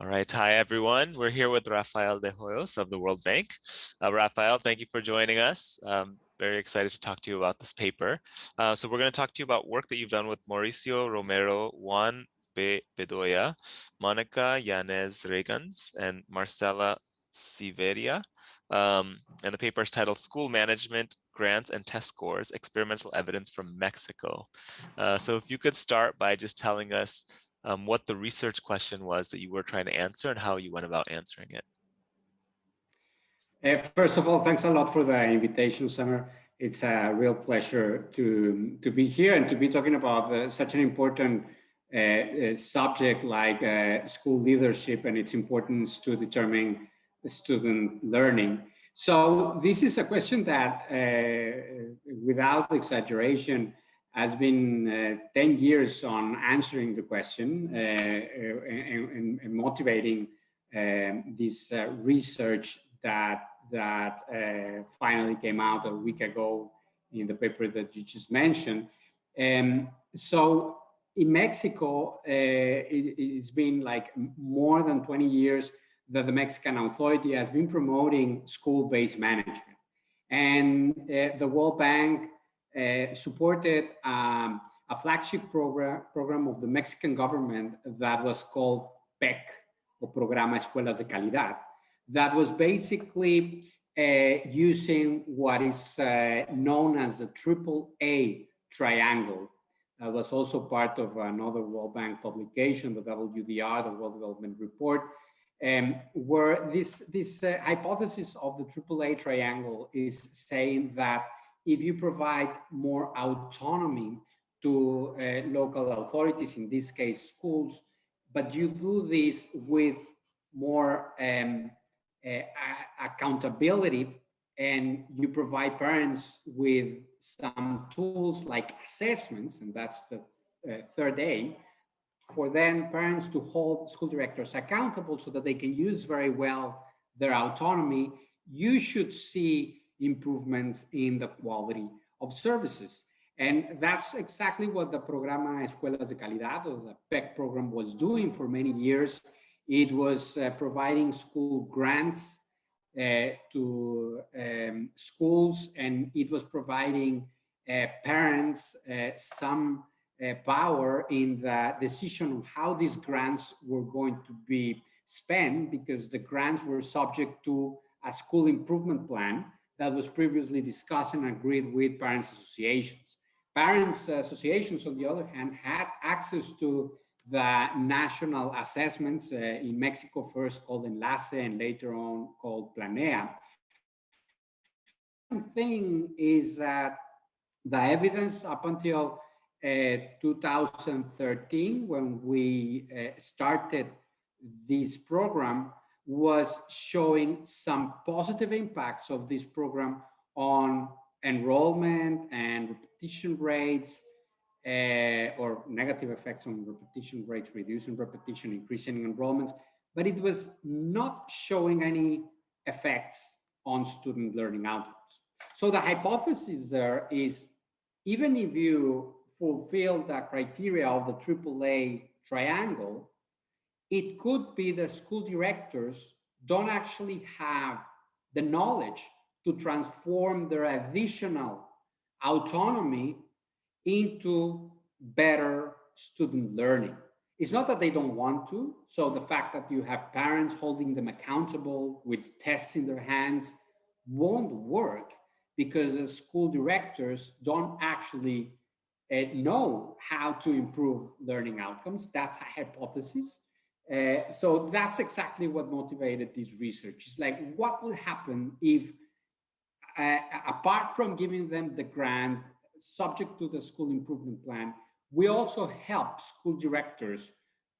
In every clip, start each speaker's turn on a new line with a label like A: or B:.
A: All right. Hi, everyone. We're here with Rafael De Hoyos of the World Bank. Rafael, thank you for joining us. Very excited to talk to you about this paper. So we're going to talk to you about work that you've done with Mauricio Romero, Juan Bedoya, Monica Yanez Regans, and Marcela Siveria. And the paper is titled School Management, Grants and Test Scores, Experimental Evidence from Mexico. So if you could start by just telling us what the research question was that you were trying to answer and how you went about answering it.
B: First of all, thanks a lot for the invitation, Summer. It's a real pleasure to be here and to be talking about such an important subject like school leadership and its importance to determine student learning. So this is a question that, without exaggeration, has been 10 years on answering the question and motivating this research that finally came out a week ago in the paper that you just mentioned. So in Mexico, it's been like more than 20 years that the Mexican authority has been promoting school-based management. And the World Bank supported a flagship program of the Mexican government that was called PEC, or Programa Escuelas de Calidad, that was basically using what is known as the AAA triangle. That was also part of another World Bank publication, the WDR, the World Development Report, where this hypothesis of the AAA triangle is saying that if you provide more autonomy to local authorities, in this case schools, but you do this with more accountability, and you provide parents with some tools like assessments, and that's the third A, for then parents to hold school directors accountable so that they can use very well their autonomy, you should see improvements in the quality of services. And that's exactly what the Programa Escuelas de Calidad, or the PEC program, was doing for many years. It was providing school grants to schools, and it was providing parents some power in the decision on how these grants were going to be spent, because the grants were subject to a school improvement plan that was previously discussed and agreed with parents' associations. Parents' associations, on the other hand, had access to the national assessments in Mexico, first called Enlace and later on called Planea. The thing is that the evidence up until 2013, when we started this program, was showing some positive impacts of this program on enrollment and repetition rates, or negative effects on repetition rates, reducing repetition, increasing enrollments, but it was not showing any effects on student learning outcomes. So the hypothesis there is, even if you fulfill the criteria of the AAA triangle, it could be the school directors don't actually have the knowledge to transform their additional autonomy into better student learning. It's not that they don't want to. So the fact that you have parents holding them accountable with tests in their hands won't work, because the school directors don't actually know how to improve learning outcomes. That's a hypothesis. So that's exactly what motivated this research. It's like, what would happen if, apart from giving them the grant, subject to the school improvement plan, we also help school directors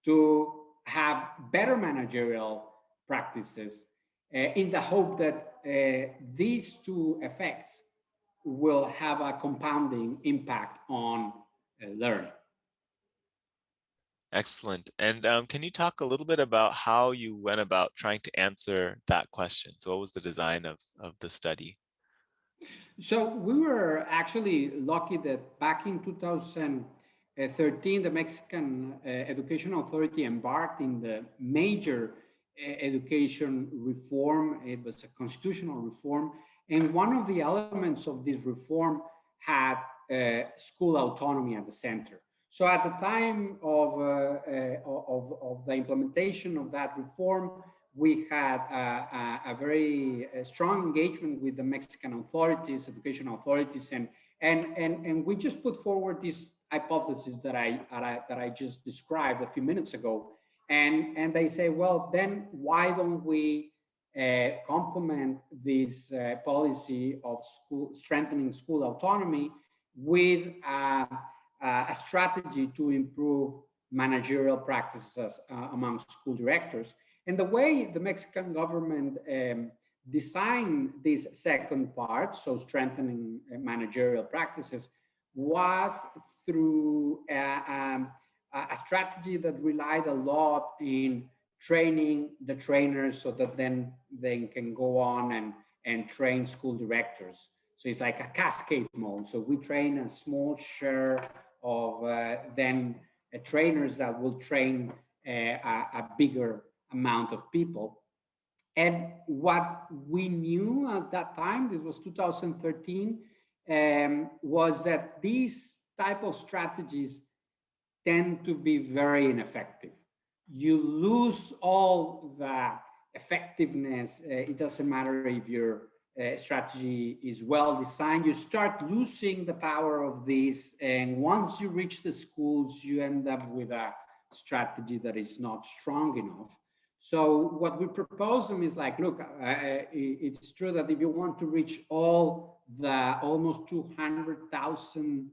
B: to have better managerial practices, in the hope that these two effects will have a compounding impact on learning.
A: Excellent. And can you talk a little bit about how you went about trying to answer that question? So what was the design of the study?
B: So we were actually lucky that back in 2015, 2013, the Mexican Education Authority embarked in the major education reform. It was a constitutional reform. And one of the elements of this reform had school autonomy at the center. So at the time of the implementation of that reform, we had a very strong engagement with the Mexican authorities, education authorities, and we just put forward this hypothesis that I just described a few minutes ago, and they say, well, then why don't we complement this policy of strengthening school autonomy with a strategy to improve managerial practices among school directors. And the way the Mexican government designed this second part, so strengthening managerial practices, was through a strategy that relied a lot in training the trainers so that then they can go on and train school directors. So it's like a cascade mode. So we train a small share of then trainers that will train a bigger amount of people. And what we knew at that time, this was 2013, was that these type of strategies tend to be very ineffective. You lose all the effectiveness. It doesn't matter if your strategy is well designed. You start losing the power of this. And once you reach the schools, you end up with a strategy that is not strong enough. So what we propose them is like, look, it's true that if you want to reach all the almost 200,000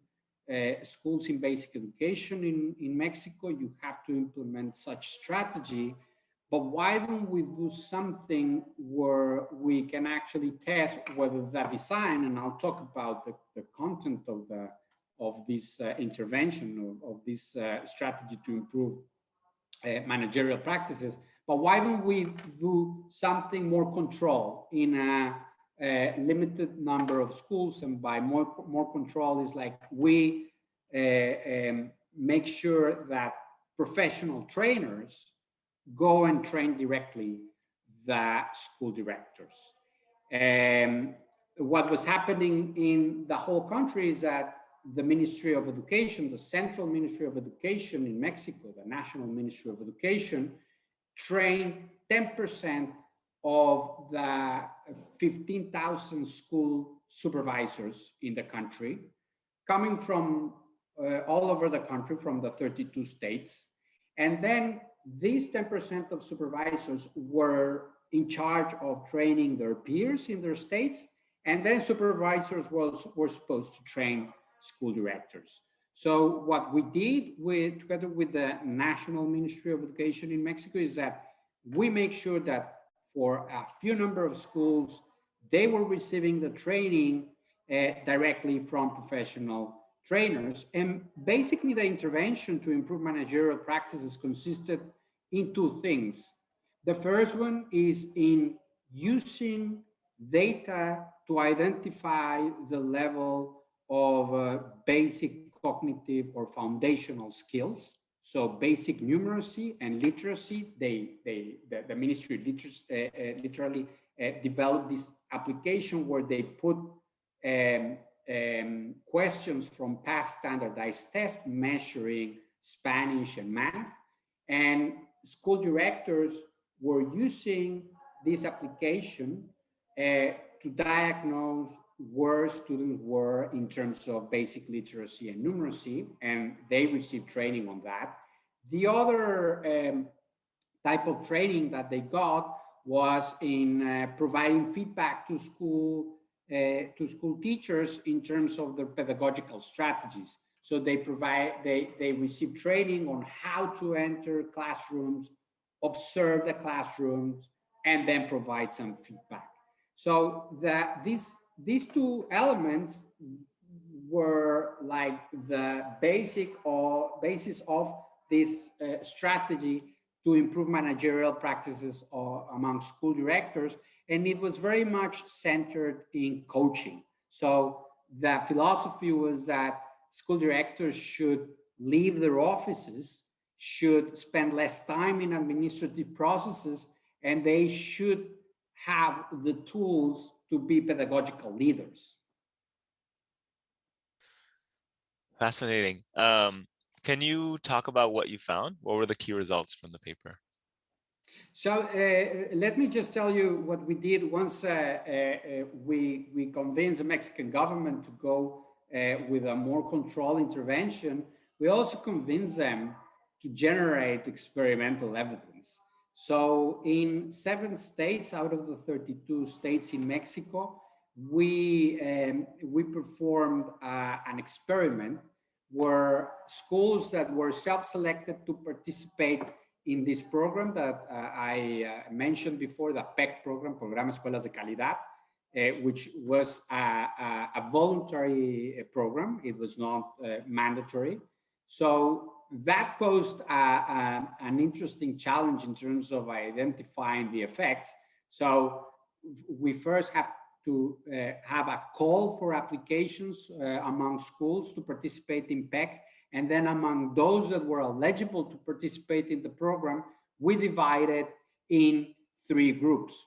B: schools in basic education in Mexico, you have to implement such strategy. But why don't we do something where we can actually test whether that design, and I'll talk about the content of this intervention, of this strategy to improve managerial practices, but why don't we do something more control in a limited number of schools? And by more control is like we make sure that professional trainers go and train directly the school directors. What was happening in the whole country is that the Ministry of Education, the Central Ministry of Education in Mexico, the National Ministry of Education, trained 10% of the 15,000 school supervisors in the country, coming from all over the country, from the 32 states. And then these 10% of supervisors were in charge of training their peers in their states, and then supervisors were supposed to train school directors. So what we did together with the National Ministry of Education in Mexico is that we make sure that for a few number of schools, they were receiving the training directly from professional trainers. And basically the intervention to improve managerial practices consisted in two things. The first one is in using data to identify the level of basic cognitive or foundational skills. So basic numeracy and literacy, the ministry literally developed this application where they put questions from past standardized tests measuring Spanish and math. And school directors were using this application to diagnose where students were in terms of basic literacy and numeracy, and they received training on that. The other type of training that they got was in providing feedback to school teachers in terms of their pedagogical strategies. So they receive training on how to enter classrooms, observe the classrooms, and then provide some feedback. So these two elements were like the basis of this strategy to improve managerial practices among school directors. And it was very much centered in coaching. So the philosophy was that school directors should leave their offices should spend less time in administrative processes, and they should have the tools to be pedagogical leaders.
A: Fascinating. Can you talk about what you found? What were the key results from the paper?
B: So let me just tell you what we did once we convinced the Mexican government to go with a more controlled intervention. We also convinced them to generate experimental evidence. So in 7 states out of the 32 states in Mexico, we performed an experiment where schools that were self-selected to participate in this program that I mentioned before, the PEC program, Programa Escuelas de Calidad, which was a voluntary program. It was not mandatory. So that posed an interesting challenge in terms of identifying the effects. So we first have to have a call for applications among schools to participate in PEC. And then among those that were eligible to participate in the program, we divided in 3 groups.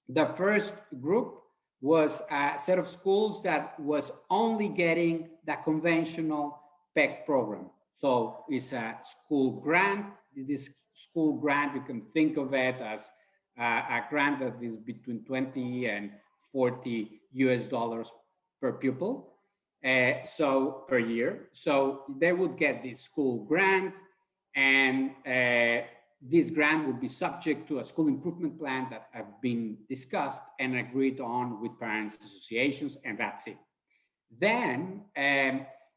B: The first group was a set of schools that was only getting the conventional PEC program. So it's a school grant. This school grant, you can think of it as a grant that is between 20 and 40 US dollars per pupil. So per year. So they would get this school grant, and this grant would be subject to a school improvement plan that have been discussed and agreed on with parents associations, and that's it. Then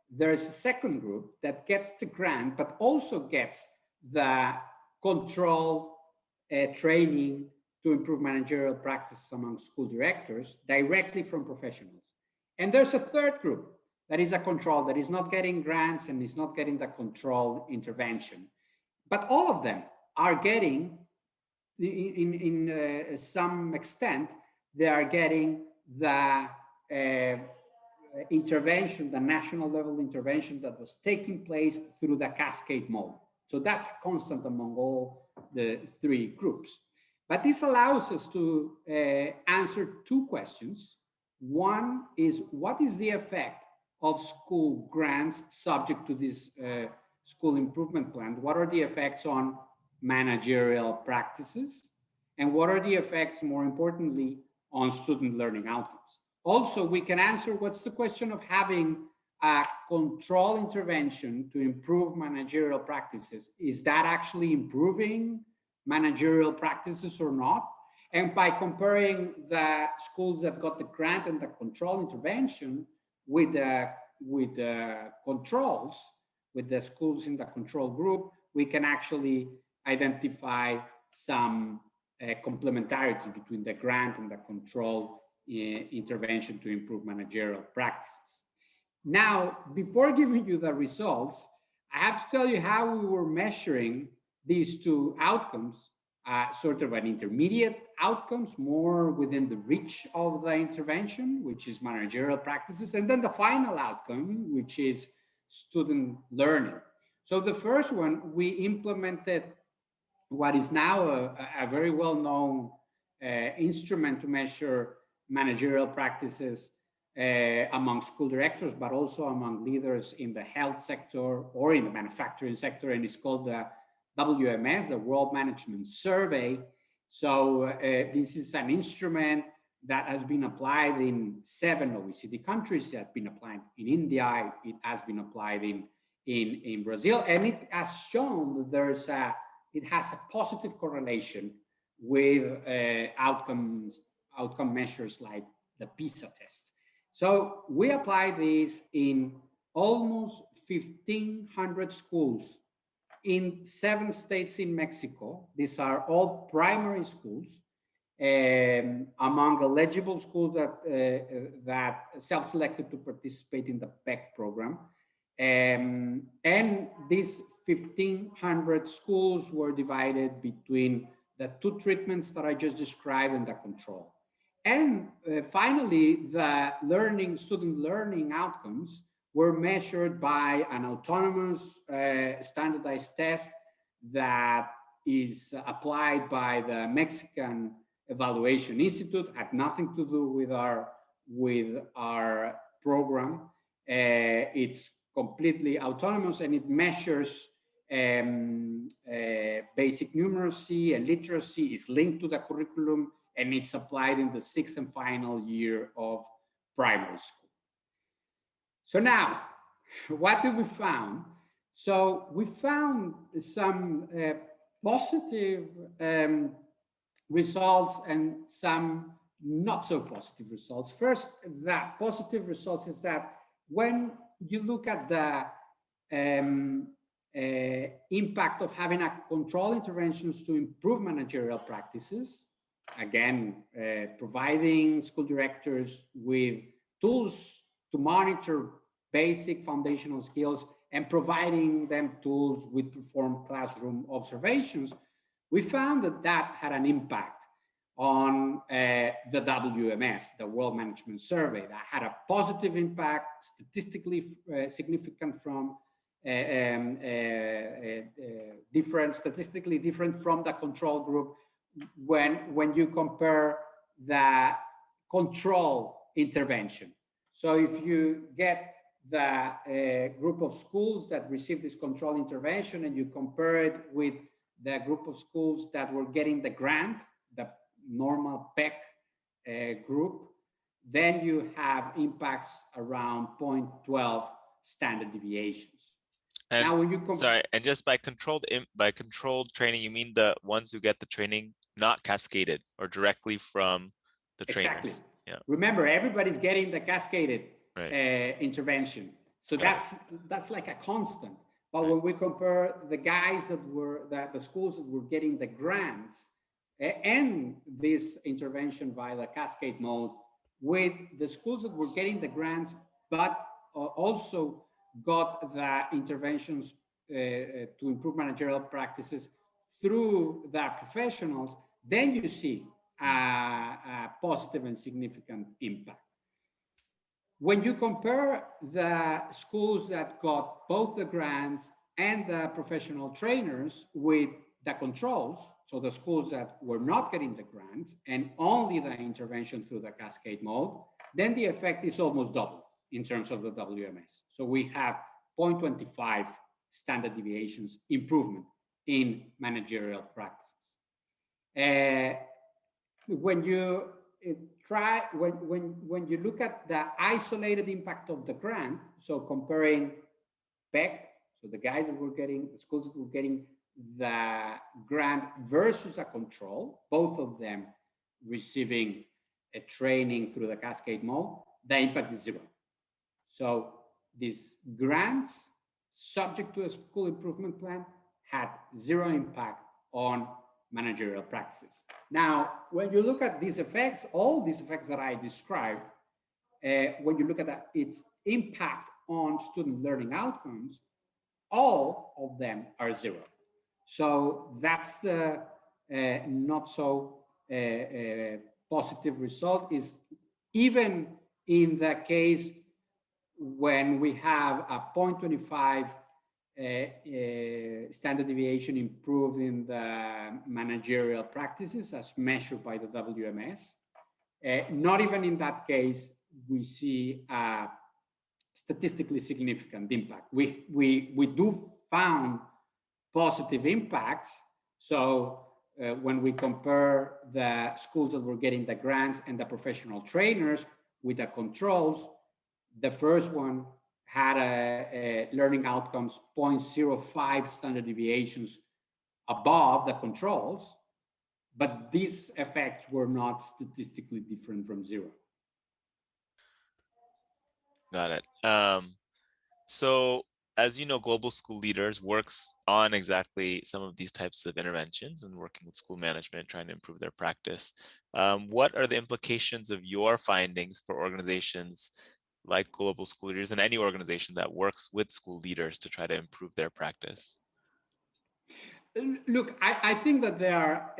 B: there's a second group that gets the grant, but also gets the control training to improve managerial practices among school directors directly from professionals. And there's a third group that is a control, that is not getting grants and is not getting the control intervention. But all of them are getting, in some extent, they are getting the intervention, the national level intervention that was taking place through the cascade mode. So that's constant among all the 3 groups. But this allows us to answer 2 questions. One is, what is the effect of school grants subject to this school improvement plan? What are the effects on managerial practices? And what are the effects, more importantly, on student learning outcomes? Also, we can answer what's the question of having a control intervention to improve managerial practices. Is that actually improving managerial practices or not? And by comparing the schools that got the grant and the control intervention with the controls, with the schools in the control group, we can actually identify some complementarity between the grant and the control intervention to improve managerial practices. Now, before giving you the results, I have to tell you how we were measuring these 2 outcomes, sort of an intermediate outcomes, more within the reach of the intervention, which is managerial practices, and then the final outcome, which is student learning. So the first one, we implemented what is now a very well-known instrument to measure managerial practices among school directors, but also among leaders in the health sector or in the manufacturing sector, and it's called the WMS, the World Management Survey. So this is an instrument that has been applied in 7 OECD countries. It has been applied in India. It has been applied in Brazil, and it has shown that it has a positive correlation with outcome measures like the PISA test. So we applied this in almost 1,500 schools in 7 states in Mexico. These are all primary schools, among eligible schools that self-selected to participate in the PEC program. And these 1,500 schools were divided between the 2 treatments that I just described and the control. And finally, the student learning outcomes were measured by an autonomous standardized test that is applied by the Mexican Evaluation Institute, had nothing to do with our program. It's completely autonomous, and it measures basic numeracy and literacy. Is linked to the curriculum, and it's applied in the 6th and final year of primary school. So now, what did we found? So we found some positive results and some not so positive results. First, the positive results is that when you look at the impact of having a control interventions to improve managerial practices, again, providing school directors with tools to monitor basic foundational skills and providing them tools with performed classroom observations, we found that that had an impact on the WMS, the World Management Survey, that had a positive impact, statistically significant from statistically different from the control group when you compare the control intervention. So if you get the group of schools that received this control intervention and you compare it with the group of schools that were getting the grant, the normal PEC group, then you have impacts around 0.12 standard deviations.
A: And now, when you sorry, and just by controlled training, you mean the ones who get the training not cascaded or directly from the trainers?
B: Exactly.
A: Yeah.
B: Remember, everybody's getting the cascaded intervention, so that's like a constant. But when we compare the guys that were the schools that were getting the grants and this intervention via the cascade mode with the schools that were getting the grants, but also got the interventions to improve managerial practices through the professionals, then you see a positive and significant impact. When you compare the schools that got both the grants and the professional trainers with the controls, so the schools that were not getting the grants and only the intervention through the cascade mode, then the effect is almost double in terms of the WMS. So we have 0.25 standard deviations improvement in managerial practices. When you when you look at the isolated impact of the grant, so comparing PEC, so the guys that were getting, the schools that were getting the grant versus a control, both of them receiving a training through the cascade mode, the impact is zero. So these grants, subject to a school improvement plan, had zero impact on managerial practices. Now, when you look at these effects, all these effects that I described, when you look at its impact on student learning outcomes, all of them are zero. So that's the not so positive result. Is even in the case when we have a 0.25 standard deviation improved in the managerial practices as measured by the WMS. Not even in that case, we see a statistically significant impact. We do found positive impacts. So when we compare the schools that were getting the grants and the professional trainers with the controls, the first one had a learning outcomes 0.05 standard deviations above the controls, but these effects were not statistically different from zero.
A: Got it. So as you know, Global School Leaders works on exactly some of these types of interventions and working with school management, trying to improve their practice. What are the implications of your findings for organizations like Global School Leaders and any organization that works with school leaders to try to improve their practice?
B: Look, I think that there are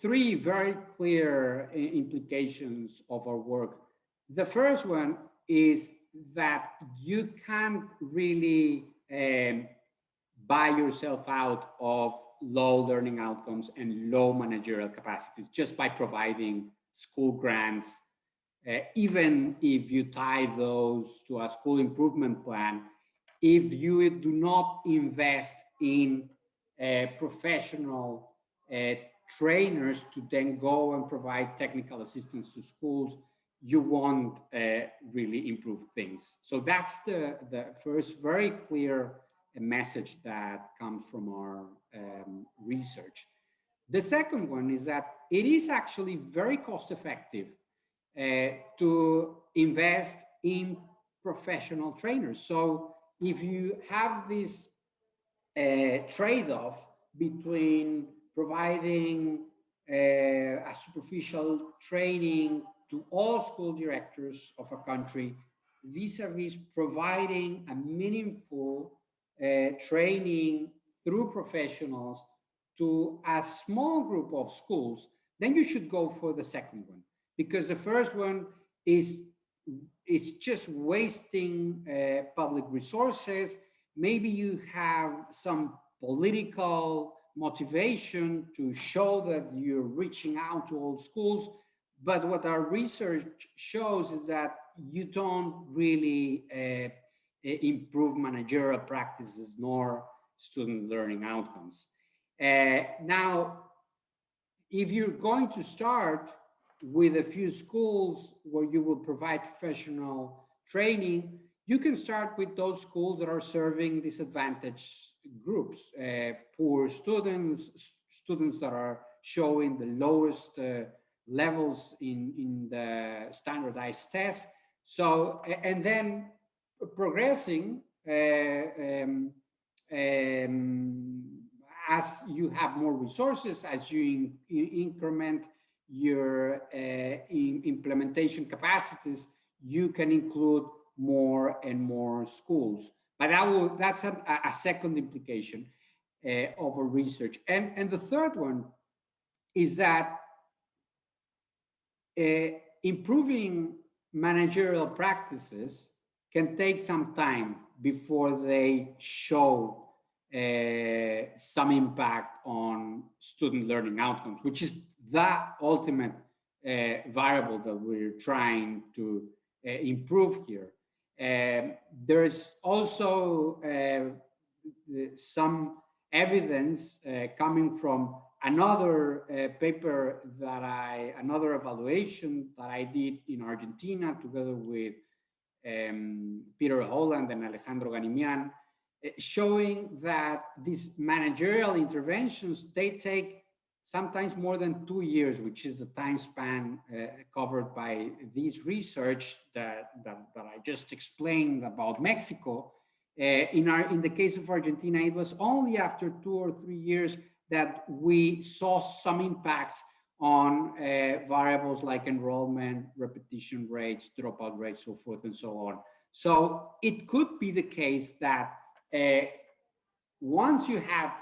B: three very clear implications of our work. The first one is that you can't really buy yourself out of low learning outcomes and low managerial capacities just by providing school grants. Even if you tie those to a school improvement plan, if you do not invest in professional trainers to then go and provide technical assistance to schools, you won't really improve things. So that's the first very clear message that comes from our research. The second one is that it is actually very cost effective to invest in professional trainers. So if you have this trade-off between providing a superficial training to all school directors of a country vis-a-vis providing a meaningful training through professionals to a small group of schools, then you should go for the second one, because the first one is just wasting public resources. Maybe you have some political motivation to show that you're reaching out to all schools, but what our research shows is that you don't really improve managerial practices nor student learning outcomes. Now, if you're going to start with a few schools where you will provide professional training, you can start with those schools that are serving disadvantaged groups, poor students, students that are showing the lowest levels in the standardized tests. So, and then progressing as you have more resources, as you increment your implementation capacities, you can include more and more schools. But that's a second implication of our research. And the third one is that improving managerial practices can take some time before they show some impact on student learning outcomes, which is the ultimate variable that we're trying to improve here. There's also some evidence coming from another paper another evaluation that I did in Argentina together with Peter Holland and Alejandro Ganimian, showing that these managerial interventions, they take sometimes more than 2 years, which is the time span covered by this research that I just explained about Mexico. In the case of Argentina, it was only after 2 or 3 years that we saw some impacts on variables like enrollment, repetition rates, dropout rates, so forth and so on. So it could be the case that once you have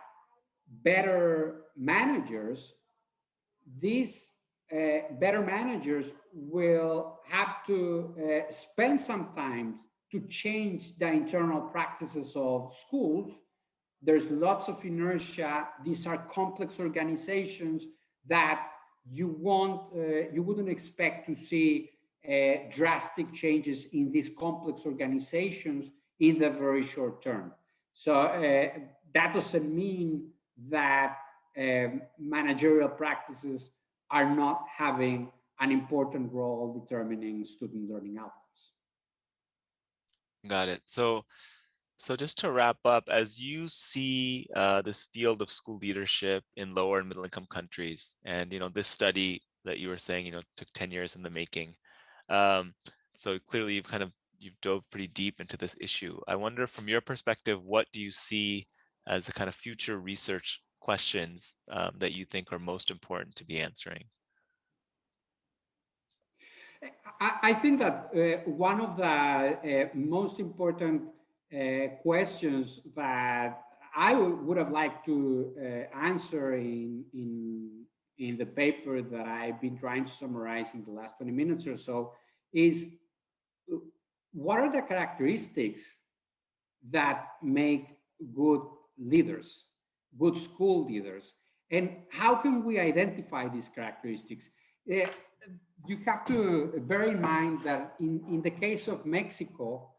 B: better managers, these better managers will have to spend some time to change the internal practices of schools. There's lots of inertia. These are complex organizations that you wouldn't expect to see drastic changes in these complex organizations in the very short term. So that doesn't mean that managerial practices are not having an important role determining student learning outcomes.
A: Got it. So just to wrap up, as you see this field of school leadership in lower and middle income countries, and this study that you were saying took 10 years in the making. So clearly you've dove pretty deep into this issue. I wonder, from your perspective, what do you see as the kind of future research questions that you think are most important to be answering?
B: I think that one of the most important questions that I would have liked to answer in the paper that I've been trying to summarize in the last 20 minutes or so is what are the characteristics that make good leaders, good school leaders, and how can we identify these characteristics? Eh, you have to bear in mind that in the case of Mexico,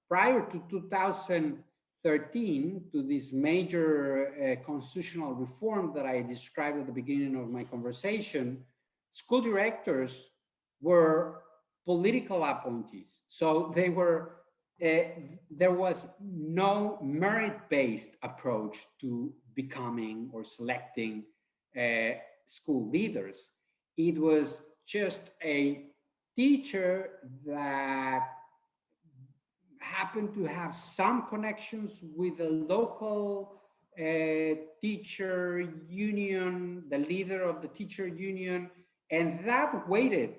B: prior to 2013, to this major constitutional reform that I described at the beginning of my conversation, school directors were political appointees. So they were there was no merit-based approach to becoming or selecting uh, school leaders. It was just a teacher that happened to have some connections with the local teacher union, the leader of the teacher union, and that weighted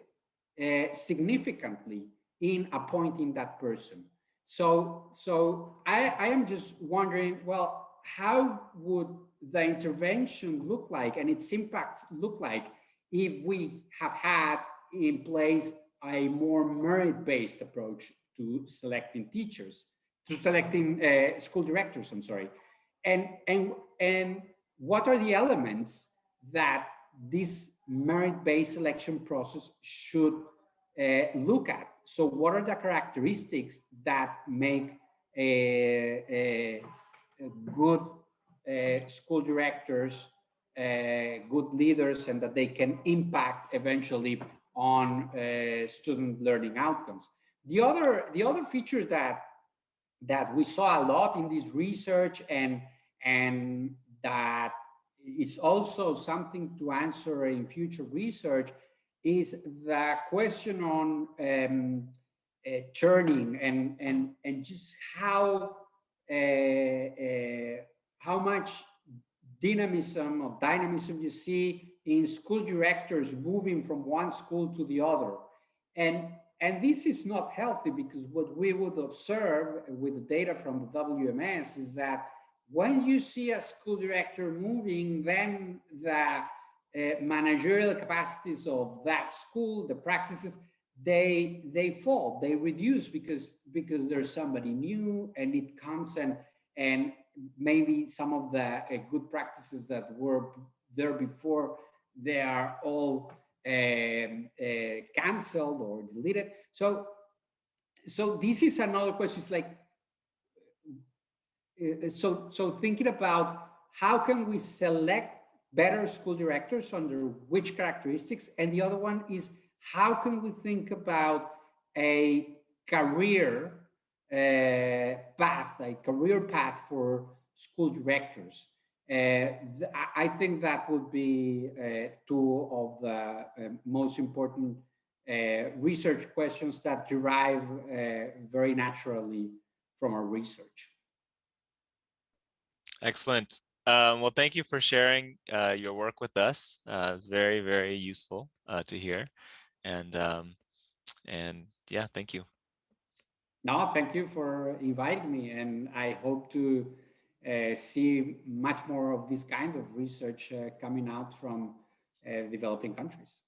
B: significantly in appointing that person. So I am just wondering, well, how would the intervention look like and its impacts look like if we have had in place a more merit-based approach to selecting teachers, to selecting school directors, I'm sorry. And what are the elements that this merit-based selection process should look at? So what are the characteristics that make a good school directors, good leaders, and that they can impact eventually on student learning outcomes? The other feature that we saw a lot in this research, and that is also something to answer in future research, is the question on churning and just how much dynamism you see in school directors moving from one school to the other. And this is not healthy, because what we would observe with the data from the WMS is that when you see a school director moving, then the managerial capacities of that school, the practices, they fall, they reduce, because there's somebody new, and it comes and maybe some of the good practices that were there before, they are all canceled or deleted. So this is another question. It's like, so thinking about how can we select better school directors under which characteristics, and the other one is how can we think about a career a career path for school directors. I think that would be two of the most important research questions that derive very naturally from our research.
A: Excellent. Well, thank you for sharing your work with us. It's very, very useful to hear. And yeah, thank you.
B: No, thank you for inviting me, and I hope to see much more of this kind of research coming out from developing countries.